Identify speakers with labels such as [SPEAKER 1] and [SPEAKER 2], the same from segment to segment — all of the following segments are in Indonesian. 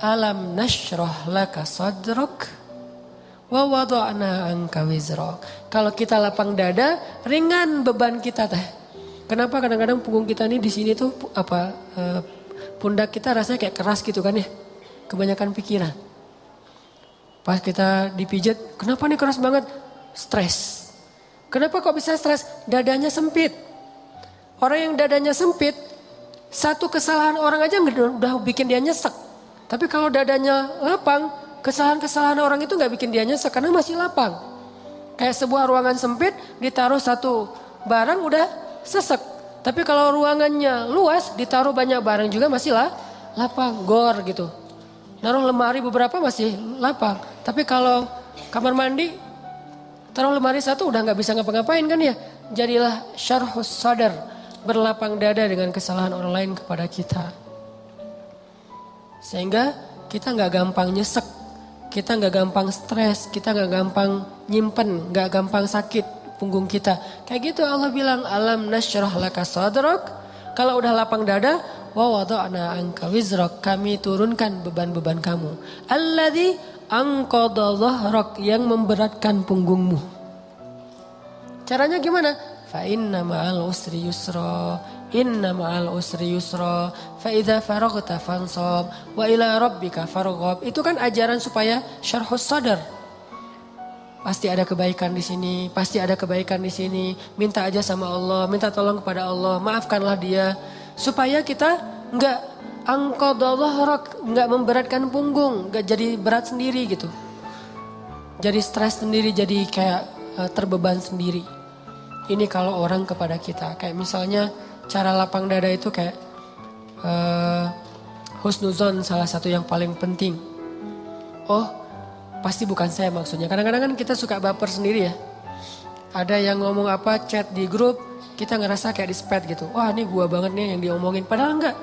[SPEAKER 1] Alam nashrah laka sadrak wa wada'na anka wizrak. Kalau kita lapang dada, ringan beban kita teh. Kenapa kadang-kadang punggung kita nih di sini tuh pundak kita rasanya kayak keras gitu kan ya. Kebanyakan pikiran. Pas kita dipijat, kenapa nih keras banget? Stres. Kenapa kok bisa stres? Dadanya sempit. Orang yang dadanya sempit, satu kesalahan orang aja udah bikin dia nyesek. Tapi kalau dadanya lapang, kesalahan-kesalahan orang itu gak bikin dia nyesek karena masih lapang. Kayak sebuah ruangan sempit, ditaruh satu barang udah sesek. Tapi kalau ruangannya luas, ditaruh banyak barang juga masih lapang, gor gitu. Naruh lemari beberapa masih lapang. Tapi kalau kamar mandi, taruh lemari satu udah gak bisa ngapa-ngapain kan ya. Jadilah syarhus sadar. Berlapang dada dengan kesalahan orang lain kepada kita. Sehingga kita gak gampang nyesek. Kita gak gampang stres. Kita gak gampang nyimpen. Gak gampang sakit punggung kita. Kayak gitu Allah bilang. Alam nasyrah laka sadrak. Kalau udah lapang dada. Wa wada'na anka wizrak. Kami turunkan beban-beban kamu. Alladzi anqadha dhahrak. Yang memberatkan punggungmu. Caranya gimana? Fa inna ma'al usri yusra. Inna ma'al usri yusra. Fa idza faraghta fansab wa ila rabbika farghab. Itu kan ajaran supaya syarhus sadar. Pasti ada kebaikan di sini, pasti ada kebaikan di sini. Minta aja sama Allah, minta tolong kepada Allah, maafkanlah dia supaya kita enggak angqadha dhahrak, enggak memberatkan punggung, enggak jadi berat sendiri gitu. Jadi stres sendiri, jadi kayak terbeban sendiri. Ini kalau orang kepada kita. Kayak misalnya cara lapang dada itu kayak husnuzon salah satu yang paling penting. Oh pasti bukan saya maksudnya. Kadang-kadang kan kita suka baper sendiri ya. Ada yang ngomong apa chat di grup. Kita ngerasa kayak di spam gitu. Wah ini gua banget nih yang diomongin. Padahal enggak.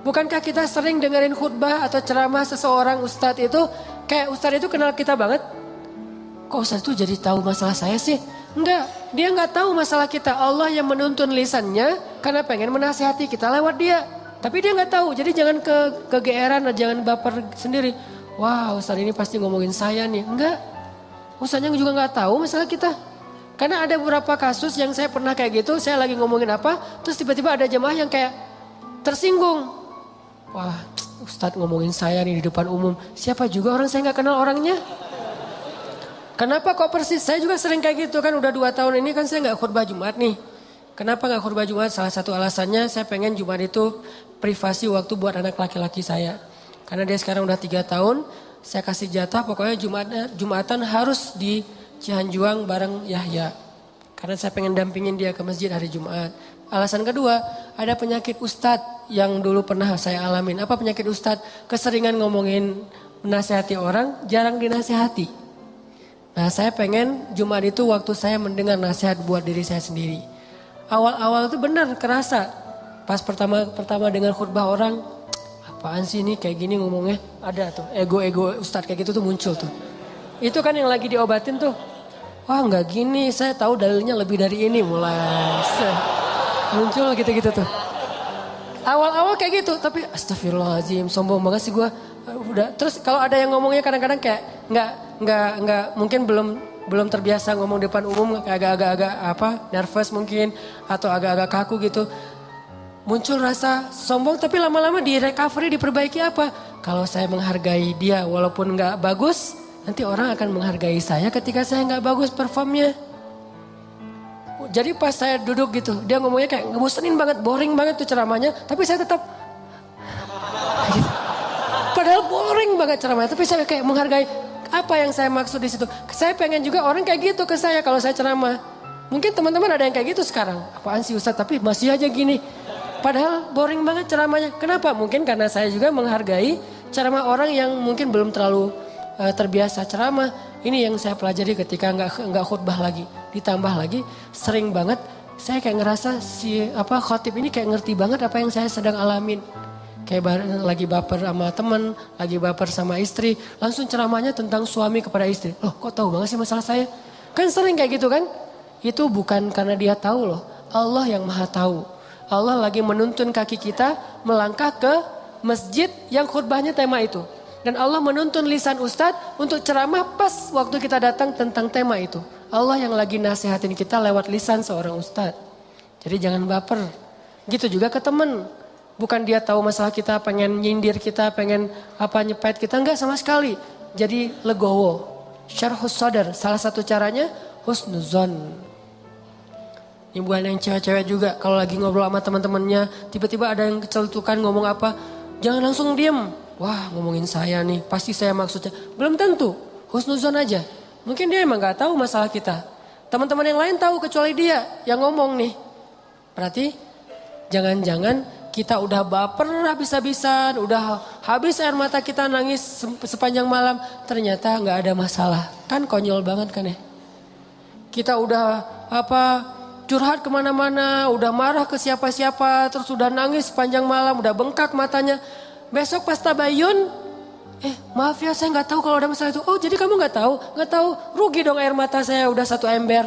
[SPEAKER 1] Bukankah kita sering dengerin khutbah atau ceramah seseorang ustadz itu. Kayak ustadz itu kenal kita banget. Kok ustadz itu jadi tahu masalah saya sih? Enggak, dia enggak tahu masalah kita. Allah yang menuntun lisannya karena pengen menasihati kita lewat dia. Tapi dia enggak tahu, jadi jangan kegeeran, jangan baper sendiri. Wah ustadz ini pasti ngomongin saya nih. Enggak, ustadznya juga enggak tahu masalah kita. Karena ada beberapa kasus yang saya pernah kayak gitu, saya lagi ngomongin apa, terus tiba-tiba ada jemaah yang kayak tersinggung. Wah ustadz ngomongin saya nih di depan umum. Siapa juga orang saya enggak kenal orangnya. Kenapa kok persis? Saya juga sering kayak gitu kan udah 2 tahun ini kan saya gak khutbah Jumat nih. Kenapa gak khutbah Jumat? Salah satu alasannya saya pengen Jumat itu privasi waktu buat anak laki-laki saya. Karena dia sekarang udah 3 tahun, saya kasih jatah pokoknya Jumatan harus di Cihanjuang bareng Yahya. Karena saya pengen dampingin dia ke masjid hari Jumat. Alasan kedua, ada penyakit ustadz yang dulu pernah saya alamin. Apa penyakit ustadz? Keseringan ngomongin menasihati orang, jarang dinasihati. Nah saya pengen Jumat itu waktu saya mendengar nasihat buat diri saya sendiri. Awal-awal itu benar kerasa. Pas pertama dengar khutbah orang, apaan sih ini kayak gini ngomongnya. Ada tuh ego-ego ustadz kayak gitu tuh muncul tuh. Itu kan yang lagi diobatin tuh. Wah nggak gini, saya tahu dalilnya lebih dari ini mulai. Muncul gitu-gitu tuh. Awal-awal kayak gitu, tapi astagfirullahaladzim, sombong banget sih gue. Udah, terus kalau ada yang ngomongnya kadang-kadang kayak nggak mungkin belum terbiasa ngomong depan umum, agak-agak nervous mungkin atau agak-agak kaku gitu. Muncul rasa sombong tapi lama-lama di recovery diperbaiki apa? Kalau saya menghargai dia walaupun nggak bagus, nanti orang akan menghargai saya ketika saya nggak bagus performnya. Jadi pas saya duduk gitu, dia ngomongnya kayak ngebosenin banget, boring banget tuh ceramahnya, tapi saya tetap gitu. Padahal boring banget ceramahnya, tapi saya kayak menghargai apa yang saya maksud di situ. Saya pengen juga orang kayak gitu ke saya kalau saya ceramah. Mungkin teman-teman ada yang kayak gitu sekarang. Apaan sih Ustaz, tapi masih aja gini. Padahal boring banget ceramahnya. Kenapa? Mungkin karena saya juga menghargai ceramah orang yang mungkin belum terlalu terbiasa ceramah. Ini yang saya pelajari ketika nggak khutbah lagi. Ditambah lagi sering banget saya kayak ngerasa khotib ini kayak ngerti banget apa yang saya sedang alamin. Kayak lagi baper sama teman, lagi baper sama istri, langsung ceramahnya tentang suami kepada istri. Loh kok tahu banget sih masalah saya? Kan sering kayak gitu kan? Itu bukan karena dia tahu loh, Allah yang maha tahu. Allah lagi menuntun kaki kita melangkah ke masjid yang khutbahnya tema itu. Dan Allah menuntun lisan ustadz untuk ceramah pas waktu kita datang tentang tema itu. Allah yang lagi nasihatin kita lewat lisan seorang ustadz. Jadi jangan baper. Gitu juga ke temen. Bukan dia tahu masalah kita, pengen nyindir kita, pengen nyepet kita. Enggak sama sekali. Jadi legowo. Syarhus sadar. Salah satu caranya husnuzon. Ini bukan yang cewek-cewek juga. Kalau lagi ngobrol sama teman-temannya, tiba-tiba ada yang kecelutukan ngomong apa. Jangan langsung diem. Wah, ngomongin saya nih, pasti saya maksudnya. Belum tentu, husnuzon aja. Mungkin dia emang gak tahu masalah kita. Teman-teman yang lain tahu kecuali dia yang ngomong nih. Berarti jangan-jangan kita udah baper habis-habisan, udah habis air mata kita nangis sepanjang malam. Ternyata gak ada masalah. Kan konyol banget kan ya. Kita udah curhat kemana-mana, udah marah ke siapa-siapa, terus udah nangis sepanjang malam, udah bengkak matanya. Besok pas tabayun, maaf ya saya nggak tahu kalau ada masalah itu. Oh jadi kamu nggak tahu, rugi dong air mata saya udah 1 ember.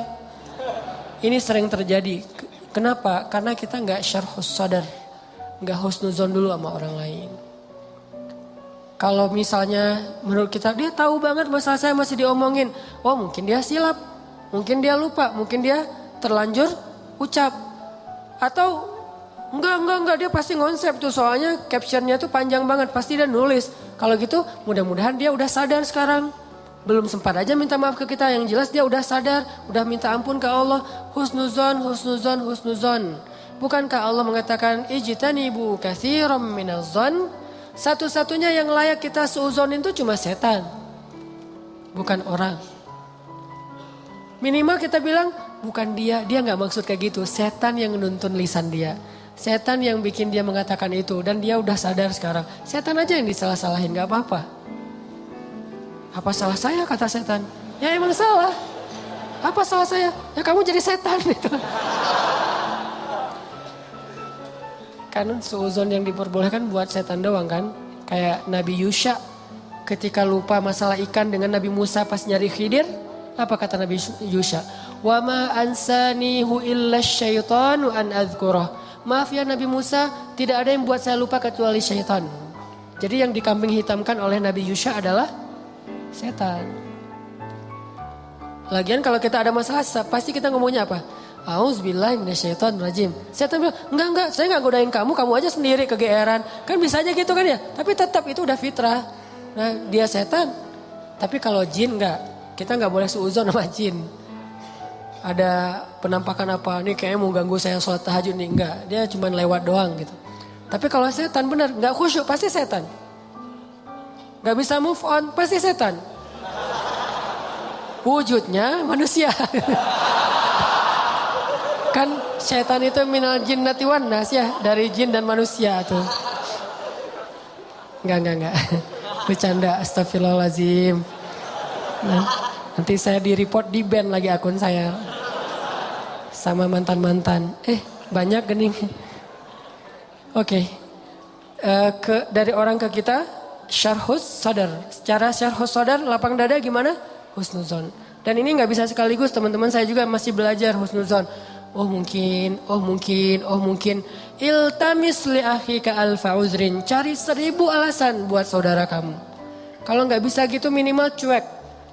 [SPEAKER 1] Ini sering terjadi. Kenapa? Karena kita nggak syarhus sadar, nggak husnuzon dulu sama orang lain. Kalau misalnya menurut kita dia tahu banget masalah saya masih diomongin, oh mungkin dia silap, mungkin dia lupa, mungkin dia terlanjur ucap, atau Enggak, dia pasti ngonsep tuh soalnya captionnya tuh panjang banget, pasti dia nulis. Kalau gitu mudah-mudahan dia udah sadar sekarang. Belum sempat aja minta maaf ke kita, yang jelas dia udah sadar, udah minta ampun ke Allah. Husnuzon. Bukankah Allah mengatakan ijtanibu katsiran minaz-zon? Satu-satunya yang layak kita suuzonin itu cuma setan. Bukan orang. Minimal kita bilang bukan dia gak maksud kayak gitu. Setan yang nuntun lisan dia. Setan yang bikin dia mengatakan itu. Dan dia udah sadar sekarang. Setan aja yang disalah-salahin, gak apa-apa. Apa salah saya kata setan? Ya emang salah. Apa salah saya? Ya kamu jadi setan gitu. Kan suuzon yang diperbolehkan buat setan doang kan. Kayak Nabi Yusha ketika lupa masalah ikan dengan Nabi Musa pas nyari Khidir. Apa kata Nabi Yusha? Wa ma ansanihu illa syaitanu an adhkurah. Maaf ya Nabi Musa, tidak ada yang buat saya lupa kecuali syaitan. Jadi yang dikambing hitamkan oleh Nabi Yusha adalah setan. Lagian kalau kita ada masalah, pasti kita ngomongnya apa? Auzubillahi minasyaitonirrajim. Setan bilang, enggak, saya enggak godain kamu aja sendiri kegeeran. Kan bisa aja gitu kan ya, tapi tetap itu udah fitrah. Nah dia setan. Tapi kalau jin enggak, kita enggak boleh suuzon sama jin. Ada penampakan apa nih kayaknya mau ganggu saya sholat tahajud nih, enggak, dia cuma lewat doang gitu. Tapi kalau setan benar enggak khusyuk, pasti setan. Enggak bisa move on, pasti setan. Wujudnya manusia. Kan setan itu minal jinnati wan nas ya, dari jin dan manusia tuh. Enggak. Bercanda, astagfirullahaladzim. Nanti saya di report, di ban lagi akun saya. Sama mantan-mantan. Banyak gening. Oke. Dari orang ke kita, syarhus sadar. Secara syarhus sadar, lapang dada gimana? Husnuzon. Dan ini gak bisa sekaligus, teman-teman saya juga masih belajar husnuzon. Oh mungkin. Iltamis li akhika alfa uzrin. Cari 1000 alasan buat saudara kamu. Kalau gak bisa gitu minimal cuek.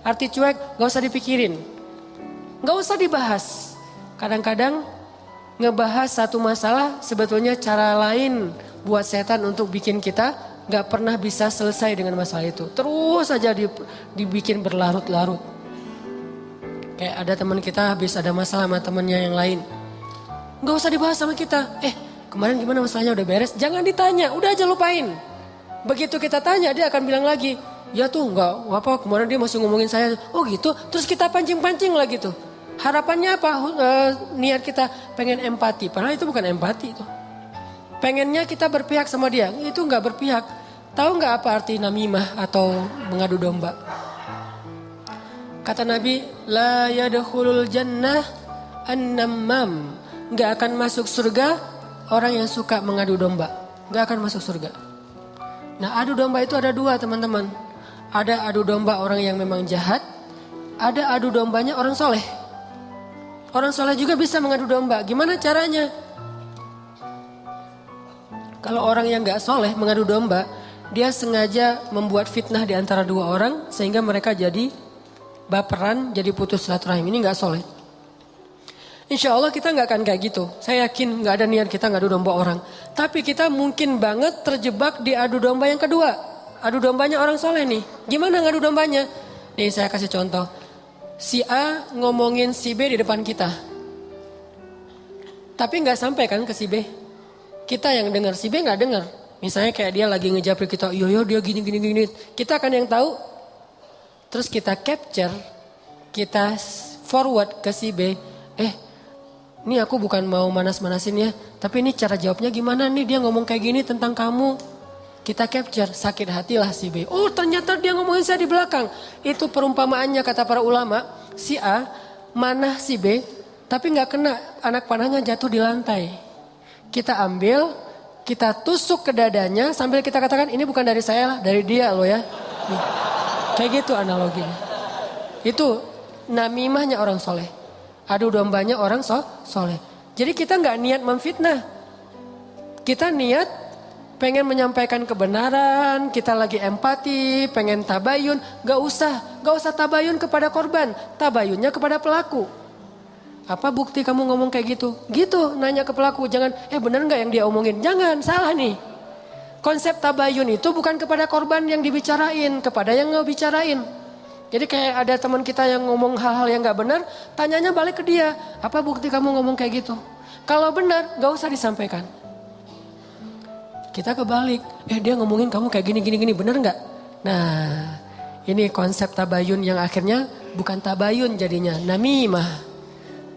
[SPEAKER 1] Arti cuek gak usah dipikirin. Gak usah dibahas. Kadang-kadang ngebahas satu masalah sebetulnya cara lain buat setan untuk bikin kita gak pernah bisa selesai dengan masalah itu. Terus aja dibikin berlarut-larut. Kayak ada teman kita habis ada masalah sama temannya yang lain. Gak usah dibahas sama kita. Kemarin gimana masalahnya udah beres? Jangan ditanya, udah aja lupain. Begitu kita tanya dia akan bilang lagi. Ya tuh enggak apa kemarin dia masih ngomongin saya. Oh gitu, terus kita pancing-pancing lagi tuh. Harapannya apa? Niat kita pengen empati. Padahal itu bukan empati itu. Pengennya kita berpihak sama dia. Itu enggak berpihak. Tahu enggak apa arti namimah atau mengadu domba? Kata Nabi, la yadkhulul jannah an-nammam. Enggak akan masuk surga orang yang suka mengadu domba. Enggak akan masuk surga. Nah, adu domba itu ada 2, teman-teman. Ada adu domba orang yang memang jahat. Ada adu dombanya orang soleh. Orang soleh juga bisa mengadu domba. Gimana caranya? Kalau orang yang gak soleh mengadu domba, dia sengaja membuat fitnah di antara dua orang sehingga mereka jadi baperan, jadi putus silaturahim. Ini nggak soleh. Insya Allah kita nggak akan kayak gitu. Saya yakin nggak ada niat kita ngadu domba orang. Tapi kita mungkin banget terjebak di adu domba yang kedua. Adu dombanya orang soleh nih. Gimana ngadu dombanya? Nih saya kasih contoh. Si A ngomongin si B di depan kita. Tapi nggak sampai kan ke si B. Kita yang dengar, si B nggak dengar. Misalnya kayak dia lagi ngejapri kita, yo dia gini. Kita akan yang tahu. Terus kita capture, kita forward ke si B. Ini aku bukan mau manas-manasin ya, tapi ini cara jawabnya gimana nih, dia ngomong kayak gini tentang kamu. Kita capture, sakit hatilah si B. Oh ternyata dia ngomongin saya di belakang. Itu perumpamaannya kata para ulama, si A manah si B, tapi gak kena, anak panahnya jatuh di lantai. Kita ambil, kita tusuk ke dadanya sambil kita katakan ini bukan dari saya lah, dari dia loh ya. Nih. Kayak gitu analoginya. Itu namimahnya orang soleh. Adu dombanya orang soleh. Jadi kita nggak niat memfitnah. Kita niat pengen menyampaikan kebenaran, kita lagi empati, pengen tabayun. Gak usah tabayun kepada korban, tabayunnya kepada pelaku. Apa bukti kamu ngomong kayak gitu? Gitu, nanya ke pelaku. Jangan, benar nggak yang dia omongin? Jangan, salah nih. Konsep tabayun itu bukan kepada korban yang dibicarain, kepada yang ngebicarain. Jadi kayak ada teman kita yang ngomong hal-hal yang gak benar, tanyanya balik ke dia. Apa bukti kamu ngomong kayak gitu? Kalau benar, gak usah disampaikan. Kita kebalik, dia ngomongin kamu kayak gini, benar gak? Nah, ini konsep tabayun yang akhirnya bukan tabayun jadinya, namimah.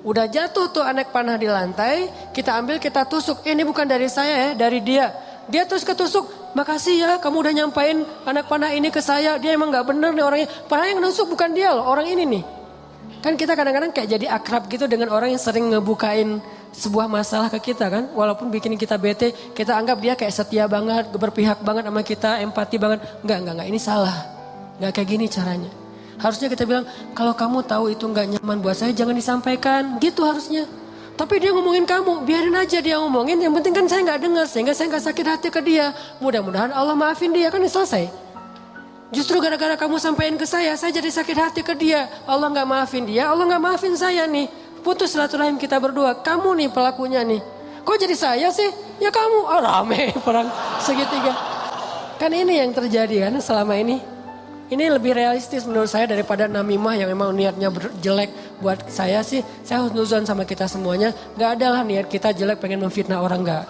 [SPEAKER 1] Udah jatuh tuh anak panah di lantai, kita ambil, kita tusuk. Ini bukan dari saya ya, dari dia. Dia terus ketusuk, makasih ya kamu udah nyampain anak panah ini ke saya. Dia emang gak bener nih orangnya. Padahal yang nusuk bukan dia loh, orang ini nih. Kan kita kadang-kadang kayak jadi akrab gitu dengan orang yang sering ngebukain sebuah masalah ke kita kan. Walaupun bikin kita bete, kita anggap dia kayak setia banget, berpihak banget sama kita, empati banget. Enggak, ini salah. Enggak kayak gini caranya. Harusnya kita bilang, kalau kamu tahu itu gak nyaman buat saya, jangan disampaikan. Gitu harusnya. Tapi dia ngomongin kamu, biarin aja dia ngomongin. Yang penting kan saya gak dengar, sehingga saya gak sakit hati ke dia. Mudah-mudahan Allah maafin dia, kan selesai. Justru gara-gara kamu sampaikan ke saya jadi sakit hati ke dia. Allah gak maafin dia, Allah gak maafin saya nih. Putus silaturahim kita berdua, kamu nih pelakunya nih. Kok jadi saya sih? Ya kamu, rame perang segitiga. Kan ini yang terjadi kan selama ini. Ini lebih realistis menurut saya daripada namimah yang memang niatnya jelek buat saya sih. Saya husnuzon sama kita semuanya. Gak ada lah niat kita jelek pengen memfitnah orang, gak.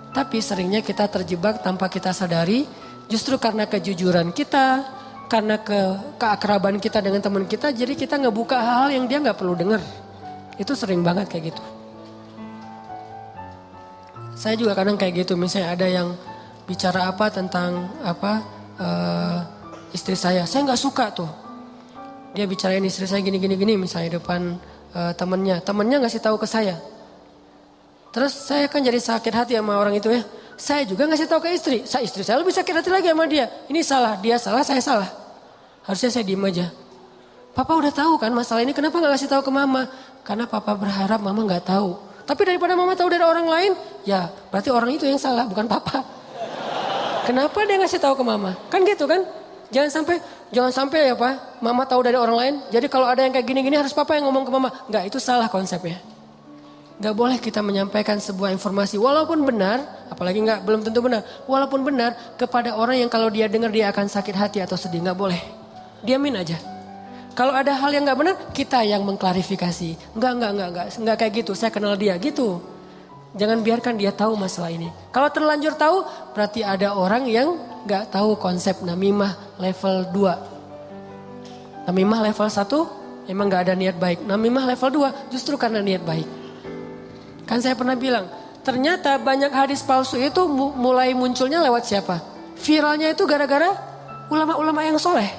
[SPEAKER 1] Tapi seringnya kita terjebak tanpa kita sadari. Justru karena kejujuran kita, karena keakraban kita dengan teman kita. Jadi kita ngebuka hal-hal yang dia gak perlu dengar. Itu sering banget kayak gitu. Saya juga kadang kayak gitu. Misalnya ada yang bicara apa tentang istri saya nggak suka tuh. Dia bicarain istri saya gini misalnya depan temennya ngasih tahu ke saya. Terus saya kan jadi sakit hati sama orang itu ya. Saya juga ngasih tahu ke istri saya lebih sakit hati lagi sama dia. Ini salah, dia salah, saya salah. Harusnya saya diem aja. Papa udah tahu kan masalah ini, kenapa nggak ngasih tahu ke mama? Karena papa berharap mama nggak tahu. Tapi daripada mama tahu dari orang lain, ya berarti orang itu yang salah, bukan papa. Kenapa dia ngasih tahu ke mama? Kan gitu kan? Jangan sampai ya Pak, mama tahu dari orang lain. Jadi kalau ada yang kayak gini-gini harus papa yang ngomong ke mama. Enggak, itu salah konsepnya. Enggak boleh kita menyampaikan sebuah informasi walaupun benar, apalagi belum tentu benar. Walaupun benar kepada orang yang kalau dia dengar dia akan sakit hati atau sedih, enggak boleh. Diamin aja. Kalau ada hal yang enggak benar, kita yang mengklarifikasi. Enggak kayak gitu. Saya kenal dia gitu. Jangan biarkan dia tahu masalah ini. Kalau terlanjur tahu, berarti ada orang yang gak tahu konsep namimah level 2. Namimah level 1 emang gak ada niat baik. Namimah level 2 justru karena niat baik. Kan saya pernah bilang, ternyata banyak hadis palsu itu mulai munculnya lewat siapa? Viralnya itu gara-gara ulama-ulama yang soleh.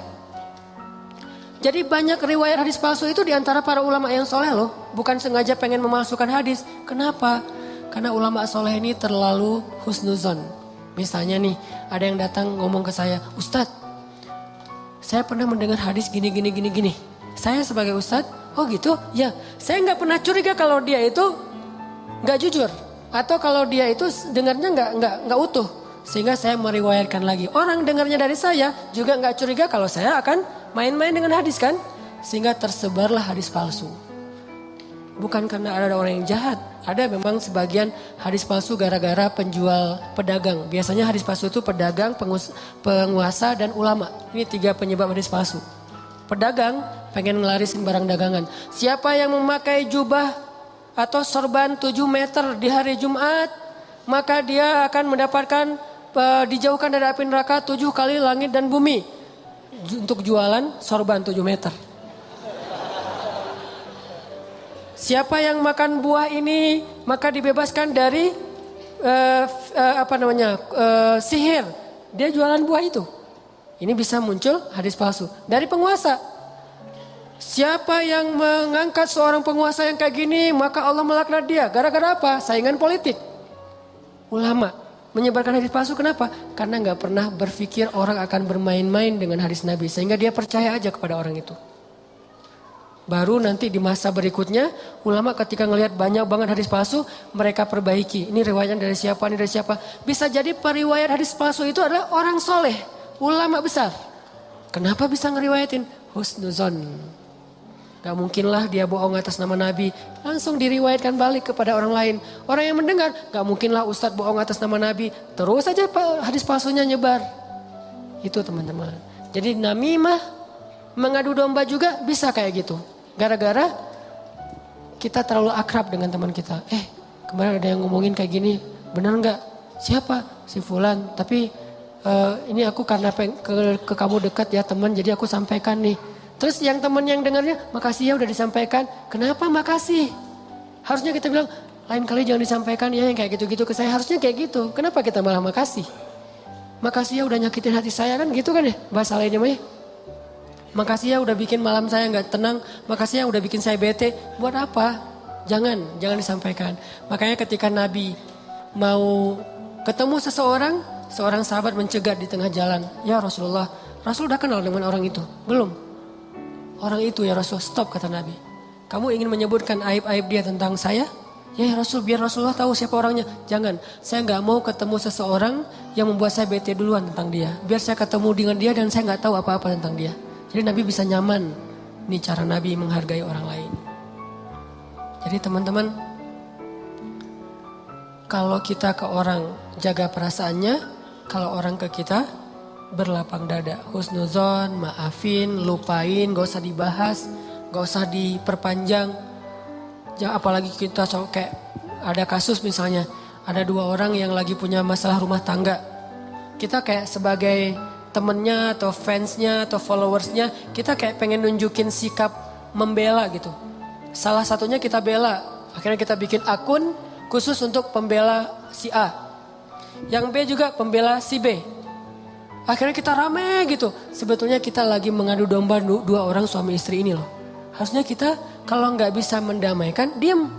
[SPEAKER 1] Jadi banyak riwayat hadis palsu itu diantara para ulama yang soleh loh. Bukan sengaja pengen memalsukan hadis. Kenapa? Karena ulama soleh ini terlalu husnuzon. Misalnya nih, ada yang datang ngomong ke saya, Ustadz, saya pernah mendengar hadis gini. Saya sebagai Ustadz, oh gitu? Ya, saya nggak pernah curiga kalau dia itu nggak jujur. Atau kalau dia itu dengarnya nggak utuh. sehingga saya meriwayatkan lagi. Orang dengarnya dari saya juga nggak curiga kalau saya akan main-main dengan hadis kan. Sehingga tersebarlah hadis palsu. Bukan karena ada orang yang jahat. Ada memang sebagian hadis palsu gara-gara penjual pedagang. Biasanya hadis palsu itu pedagang, penguasa dan ulama. Ini 3 penyebab hadis palsu. Pedagang pengen ngelarisin barang dagangan. Siapa yang memakai jubah atau sorban 7 meter di hari Jumat, maka dia akan mendapatkan dijauhkan dari api neraka 7 kali langit dan bumi. Untuk jualan sorban 7 meter. Siapa yang makan buah ini maka dibebaskan dari sihir. Dia jualan buah itu. Ini bisa muncul hadis palsu dari penguasa. Siapa yang mengangkat seorang penguasa yang kayak gini maka Allah melaknat dia. Gara-gara apa? Saingan politik. Ulama menyebarkan hadis palsu kenapa? Karena nggak pernah berpikir orang akan bermain-main dengan hadis Nabi. Sehingga dia percaya aja kepada orang itu. Baru nanti di masa berikutnya ulama ketika ngelihat banyak banget hadis palsu mereka perbaiki. Ini riwayatnya dari siapa, ini dari siapa. Bisa jadi periwayat hadis palsu itu adalah orang soleh, ulama besar. Kenapa bisa ngeriwayatin? Husnuzon. Gak mungkinlah dia bohong atas nama Nabi. Langsung diriwayatkan balik kepada orang lain. Orang yang mendengar gak mungkinlah ustadz bohong atas nama Nabi. Terus saja hadis palsunya nyebar. Itu teman-teman. Jadi namimah mengadu domba juga bisa kayak gitu. Gara-gara kita terlalu akrab dengan teman kita. Kemarin ada yang ngomongin kayak gini. Benar gak? Siapa? Si Fulan. Tapi ini aku karena ke kamu dekat ya teman. Jadi aku sampaikan nih. Terus yang teman yang dengarnya. Makasih ya udah disampaikan. Kenapa makasih? Harusnya kita bilang. Lain kali jangan disampaikan ya yang kayak gitu-gitu ke saya. Harusnya kayak gitu. Kenapa kita malah makasih? Makasih ya udah nyakitin hati saya kan gitu kan ya. Bahasa lainnya mah ya. Makasih ya udah bikin malam saya gak tenang. Makasih ya udah bikin saya bete. Buat apa? Jangan disampaikan. Makanya ketika Nabi mau ketemu seseorang, seorang sahabat mencegat di tengah jalan. Ya Rasulullah, Rasul udah kenal dengan orang itu? Belum. Orang itu ya Rasul, stop kata Nabi. Kamu ingin menyebutkan aib-aib dia tentang saya? Ya Rasul, biar Rasulullah tahu siapa orangnya. Jangan, saya gak mau ketemu seseorang yang membuat saya bete duluan tentang dia. Biar saya ketemu dengan dia dan saya gak tahu apa-apa tentang dia. Jadi Nabi bisa nyaman. Ini cara Nabi menghargai orang lain. Jadi teman-teman, kalau kita ke orang jaga perasaannya, kalau orang ke kita berlapang dada. Husnuzon, maafin, lupain, gak usah dibahas, gak usah diperpanjang. Apalagi kita kayak ada kasus misalnya, ada 2 orang yang lagi punya masalah rumah tangga. Kita kayak sebagai temennya atau fansnya atau followersnya, kita kayak pengen nunjukin sikap membela gitu. Salah satunya kita bela, akhirnya kita bikin akun khusus untuk pembela si A. Yang B juga pembela si B. Akhirnya kita rame gitu. Sebetulnya kita lagi mengadu domba 2 orang suami istri ini loh. Harusnya kita kalau nggak bisa mendamaikan, diam.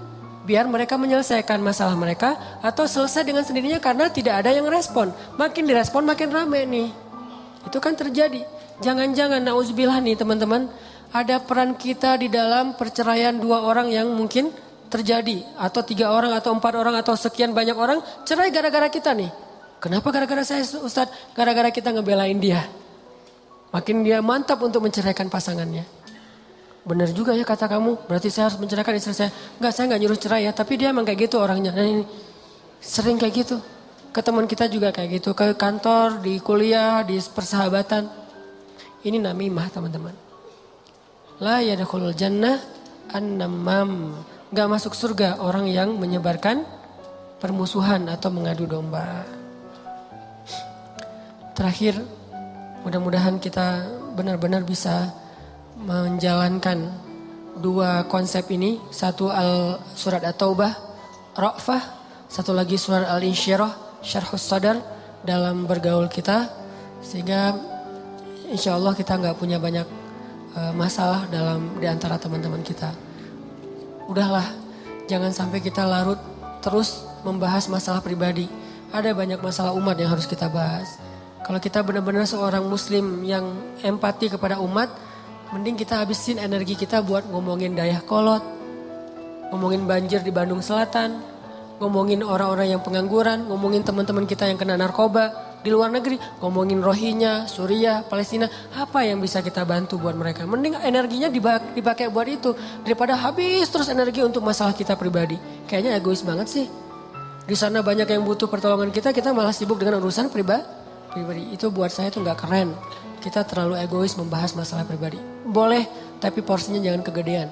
[SPEAKER 1] Biar mereka menyelesaikan masalah mereka atau selesai dengan sendirinya karena tidak ada yang respon. Makin direspon makin rame nih. Itu kan terjadi. Jangan-jangan nauzubillah nih teman-teman. Ada peran kita di dalam perceraian 2 orang yang mungkin terjadi. Atau 3 orang atau 4 orang atau sekian banyak orang. Cerai gara-gara kita nih. Kenapa gara-gara saya Ustadz? Gara-gara kita ngebelain dia. Makin dia mantap untuk menceraikan pasangannya. Benar juga ya kata kamu. Berarti saya harus menceraikan istri saya. Enggak, saya enggak nyuruh cerai ya. Tapi dia emang kayak gitu orangnya. Nah ini sering kayak gitu. Ke teman kita juga kayak gitu. Ke kantor, di kuliah, di persahabatan. Ini namimah teman-teman. La yadkhulul jannah an-namam. Gak masuk surga orang yang menyebarkan permusuhan atau mengadu domba. Terakhir, mudah-mudahan kita benar-benar bisa menjalankan 2 konsep ini. Satu surat At-Taubah, Ra'fah. Satu lagi surat Al-Insyirah, Syarhus Sadar dalam bergaul kita sehingga insya Allah kita nggak punya banyak masalah di antara teman-teman kita. Udahlah, jangan sampai kita larut terus membahas masalah pribadi. Ada banyak masalah umat yang harus kita bahas. Kalau kita benar-benar seorang muslim yang empati kepada umat, mending kita habisin energi kita buat ngomongin Dayakolot, ngomongin banjir di Bandung Selatan, ngomongin orang-orang yang pengangguran, ngomongin teman-teman kita yang kena narkoba di luar negeri, ngomongin Rohingya, Suriah, Palestina, apa yang bisa kita bantu buat mereka. Mending energinya dipakai buat itu daripada habis terus energi untuk masalah kita pribadi. Kayaknya egois banget sih. Di sana banyak yang butuh pertolongan kita malah sibuk dengan urusan pribadi. Itu buat saya tuh nggak keren. Kita terlalu egois membahas masalah pribadi. Boleh, tapi porsinya jangan kegedean.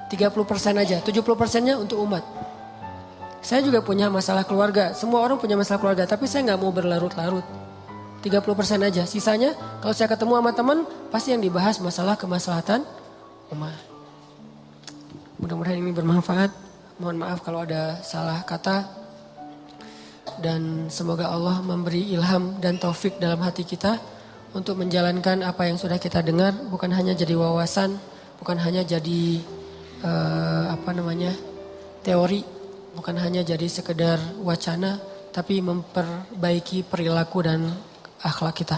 [SPEAKER 1] 30% aja, 70%-nya untuk umat. Saya juga punya masalah keluarga. Semua orang punya masalah keluarga, tapi saya nggak mau berlarut-larut. 30% aja. Sisanya kalau saya ketemu sama teman, pasti yang dibahas masalah kemaslahatan umat. Mudah-mudahan ini bermanfaat. Mohon maaf kalau ada salah kata. Dan semoga Allah memberi ilham dan taufik dalam hati kita untuk menjalankan apa yang sudah kita dengar. Bukan hanya jadi wawasan, bukan hanya jadi teori, bukan hanya jadi sekedar wacana, tapi memperbaiki perilaku dan akhlak kita.